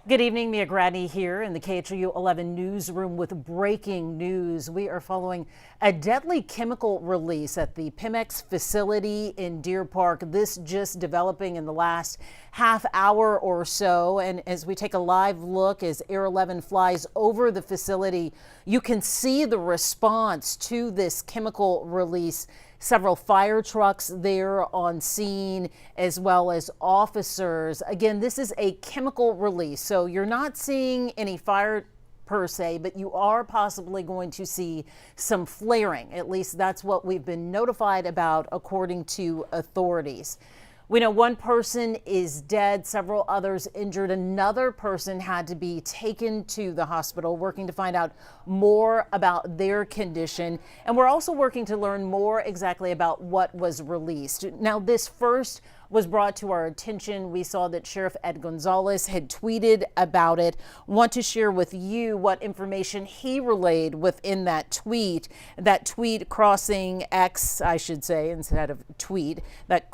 Good evening, Mia Gradney here in the KHOU 11 newsroom with breaking news. We are following a deadly chemical release at the PEMEX facility in Deer Park. This just developing in the last half hour or so. And as we take a live look as Air 11 flies over the facility, you can see the response to this chemical release. Several fire trucks there on scene, as well as officers. Again, this is a chemical release, so you're not seeing any fire per se, but you are possibly going to see some flaring. At least that's what we've been notified about, according to authorities. We know one person is dead, several others injured. Another person had to be taken to the hospital, working to find out more about their condition. And we're also working to learn more exactly about what was released. Now, this first was brought to our attention. We saw that Sheriff Ed Gonzalez had tweeted about it. Want to share with you what information he relayed within that tweet. That tweet crossing X, I should say, instead of tweet, that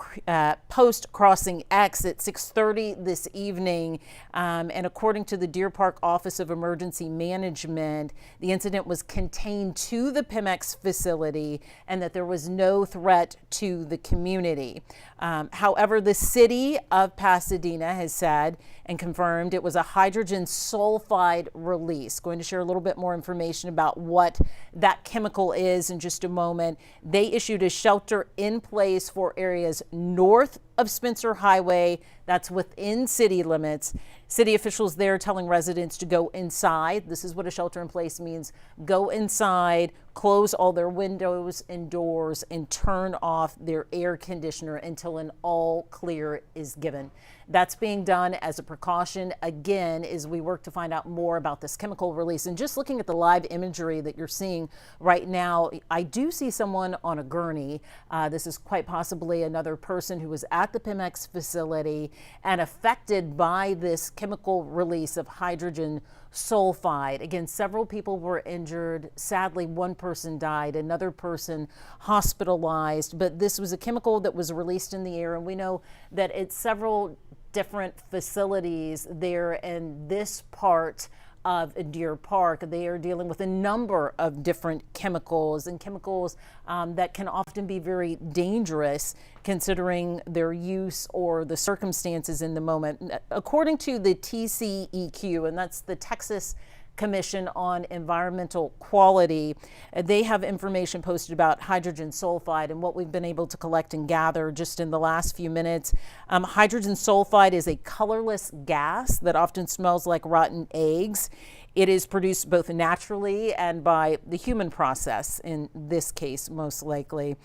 post crossing X at 6:30 this evening. And according to the Deer Park Office of Emergency Management, the incident was contained to the PEMEX facility and that there was no threat to the community. However, the city of Pasadena has said and confirmed it was a hydrogen sulfide release. Going to share a little bit more information about what that chemical is in just a moment. They issued a shelter in place for areas north of Spencer Highway. That's within city limits. City officials there telling residents to go inside. This is what a shelter in place means. Go inside, close all their windows and doors, and turn off their air conditioner until an all clear is given. That's being done as a precaution, again, as we work to find out more about this chemical release. And just looking at the live imagery that you're seeing right now, I do see someone on a gurney. This is quite possibly another person who was at the PEMEX facility and affected by this chemical release of hydrogen sulfide. Again, several people were injured. Sadly, one person died, another person hospitalized. But this was a chemical that was released in the air, and we know that it's several different facilities there in this part of Deer Park. They are dealing with a number of different chemicals and chemicals that can often be very dangerous considering their use or the circumstances in the moment. According to the TCEQ, and that's the Texas Commission on Environmental Quality, they have information posted about hydrogen sulfide and what we've been able to collect and gather just in the last few minutes. Hydrogen sulfide is a colorless gas that often smells like rotten eggs. It is produced both naturally and by the human process, in this case, most likely.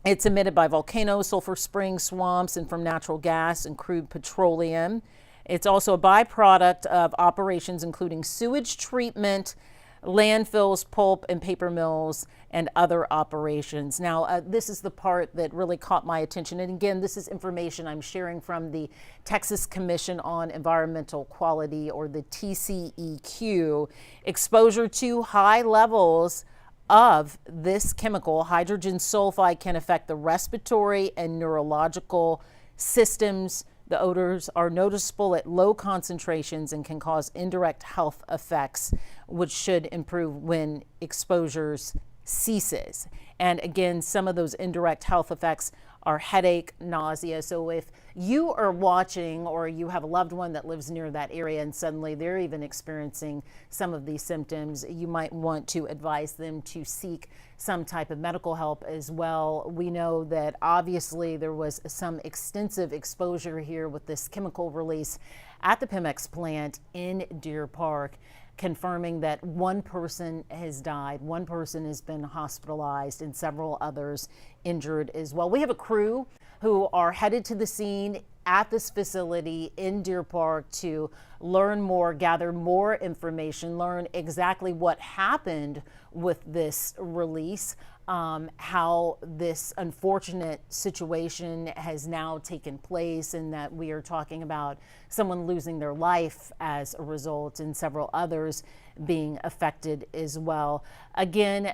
It's emitted by volcanoes, sulfur springs, swamps, and from natural gas and crude petroleum. It's also a byproduct of operations including sewage treatment, landfills, pulp and paper mills, and other operations. Now, this is the part that really caught my attention. And again, this is information I'm sharing from the Texas Commission on Environmental Quality, or the TCEQ. Exposure to high levels of this chemical, hydrogen sulfide, can affect the respiratory and neurological systems. The odors are noticeable at low concentrations and can cause indirect health effects, which should improve when exposures ceases. And again, some of those indirect health effects are headache, nausea. So if you are watching or you have a loved one that lives near that area and suddenly they're even experiencing some of these symptoms, you might want to advise them to seek some type of medical help as well. We know that obviously there was some extensive exposure here with this chemical release at the PEMEX plant in Deer Park, confirming that one person has died, one person has been hospitalized, and several others injured as well. We have a crew who are headed to the scene at this facility in Deer Park to learn more, gather more information, learn exactly what happened with this release, how this unfortunate situation has now taken place, and that we are talking about someone losing their life as a result and several others being affected as well. Again,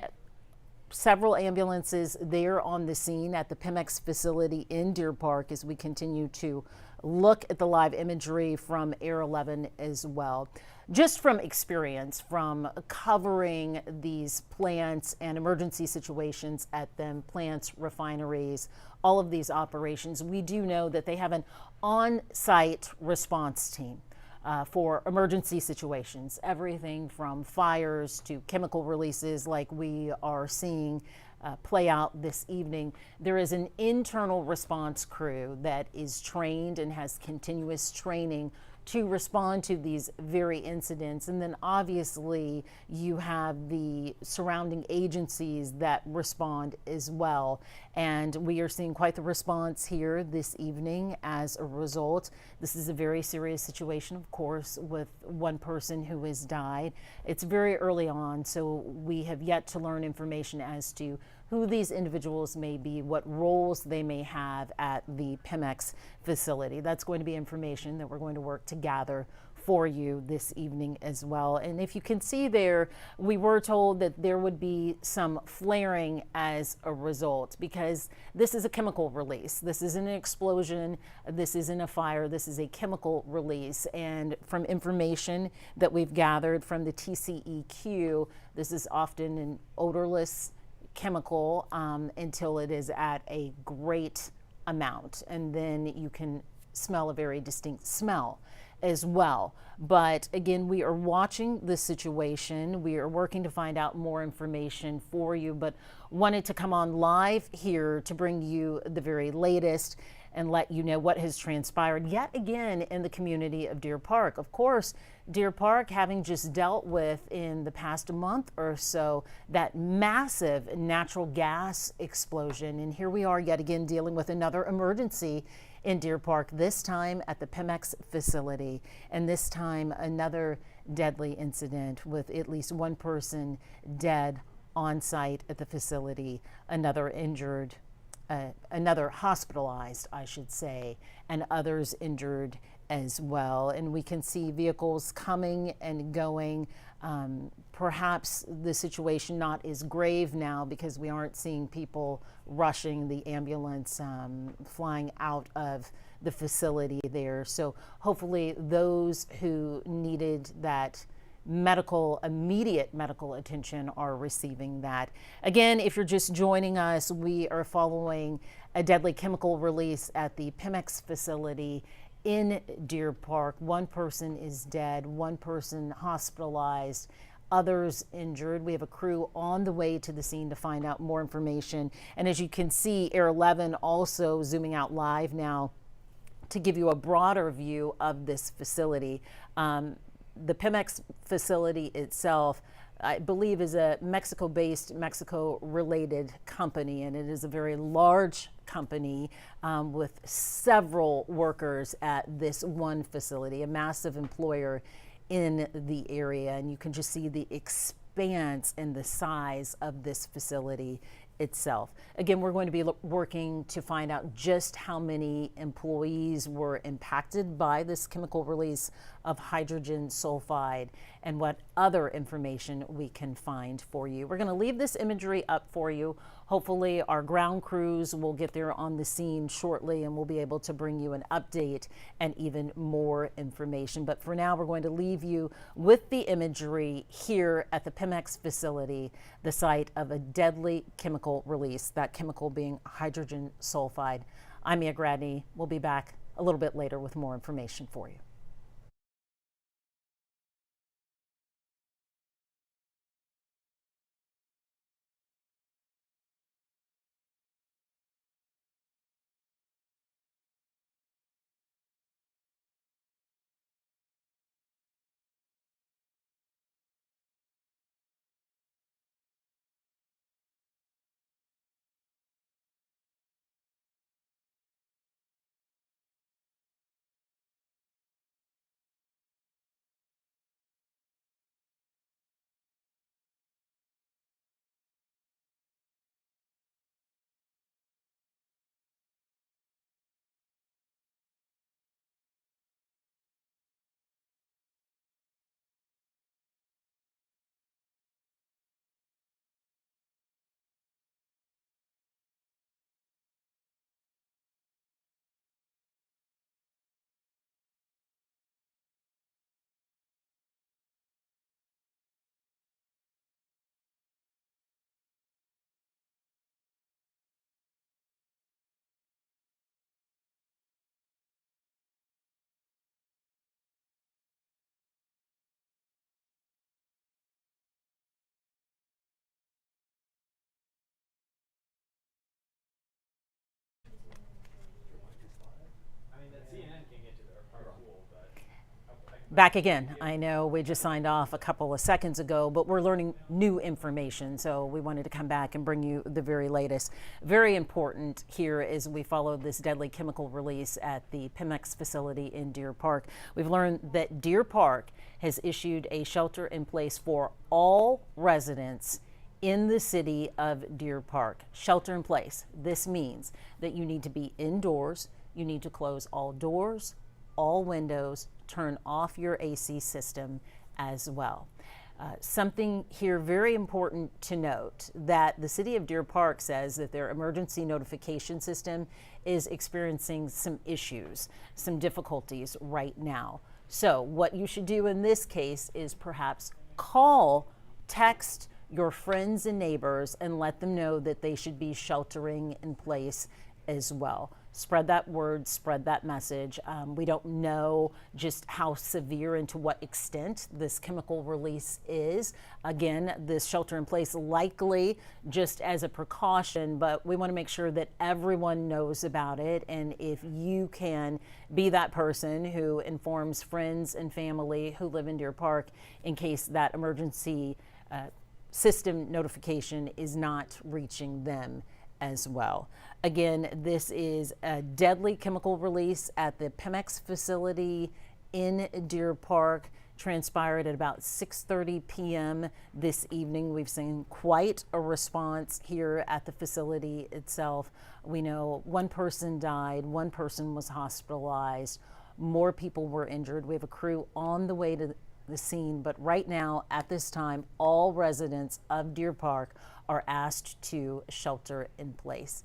several ambulances there on the scene at the PEMEX facility in Deer Park as we continue to look at the live imagery from Air 11 as well. Just from experience, from covering these plants and emergency situations at them, plants, refineries, all of these operations, we do know that they have an on-site response team. For emergency situations, everything from fires to chemical releases like we are seeing play out this evening. There is an internal response crew that is trained and has continuous training to respond to these very incidents. And then obviously you have the surrounding agencies that respond as well. And we are seeing quite the response here this evening as a result. This is a very serious situation, of course, with one person who has died. It's very early on, so we have yet to learn information as to who these individuals may be, what roles they may have at the PEMEX facility. That's going to be information that we're going to work to gather for you this evening as well. And if you can see there, we were told that there would be some flaring as a result because this is a chemical release. This isn't an explosion. This isn't a fire. This is a chemical release. And from information that we've gathered from the TCEQ, this is often an odorless chemical until it is at a great amount, and then you can smell a very distinct smell as well. But again, we are watching the situation. We are working to find out more information for you, but wanted to come on live here to bring you the very latest and let you know what has transpired yet again in the community of Deer Park. Of course, Deer Park having just dealt with in the past month or so that massive natural gas explosion. And here we are yet again dealing with another emergency in Deer Park, this time at the PEMEX facility, and this time another deadly incident with at least one person dead on site at the facility, another injured, another hospitalized, I should say, and others injured as well. And we can see vehicles coming and going. Perhaps the situation not as grave now because we aren't seeing people rushing the ambulance, flying out of the facility there. So hopefully those who needed that immediate medical attention are receiving that. Again, if you're just joining us, we are following a deadly chemical release at the PEMEX facility in Deer Park. One person is dead, one person hospitalized, others injured. We have a crew on the way to the scene to find out more information. And as you can see, Air 11 also zooming out live now to give you a broader view of this facility. The PEMEX facility itself, I believe, is a Mexico-based, Mexico-related company, and it is a very large company with several workers at this one facility, a massive employer in the area. And you can just see the expanse and the size of this facility itself. Again, we're going to be working to find out just how many employees were impacted by this chemical release of hydrogen sulfide and what other information we can find for you. We're going to leave this imagery up for you. Hopefully our ground crews will get there on the scene shortly and we'll be able to bring you an update and even more information. But for now, we're going to leave you with the imagery here at the PEMEX facility, the site of a deadly chemical release, that chemical being hydrogen sulfide. I'm Mia Gradney. We'll be back a little bit later with more information for you. Back again. I know we just signed off a couple of seconds ago, but we're learning new information. So we wanted to come back and bring you the very latest. Very important here as we follow this deadly chemical release at the PEMEX facility in Deer Park. We've learned that Deer Park has issued a shelter in place for all residents in the city of Deer Park. Shelter in place. This means that you need to be indoors. You need to close all doors, all windows, turn off your AC system as well. Something here very important to note, that the city of Deer Park says that their emergency notification system is experiencing some issues, some difficulties right now. So what you should do in this case is perhaps call, text your friends and neighbors and let them know that they should be sheltering in place as well. Spread that word, spread that message. We don't know just how severe and to what extent this chemical release is. Again, this shelter in place likely just as a precaution, but we want to make sure that everyone knows about it. And if you can be that person who informs friends and family who live in Deer Park in case that emergency system notification is not reaching them as well. Again, this is a deadly chemical release at the PEMEX facility in Deer Park. Transpired at about 6:30 p.m. this evening. We've seen quite a response here at the facility itself. We know one person died, one person was hospitalized, more people were injured. We have a crew on the way to the scene, but right now at this time all residents of Deer Park are asked to shelter in place.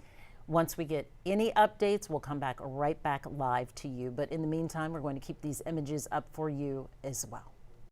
Once we get any updates, we'll come back right back live to you, but in the meantime we're going to keep these images up for you as well.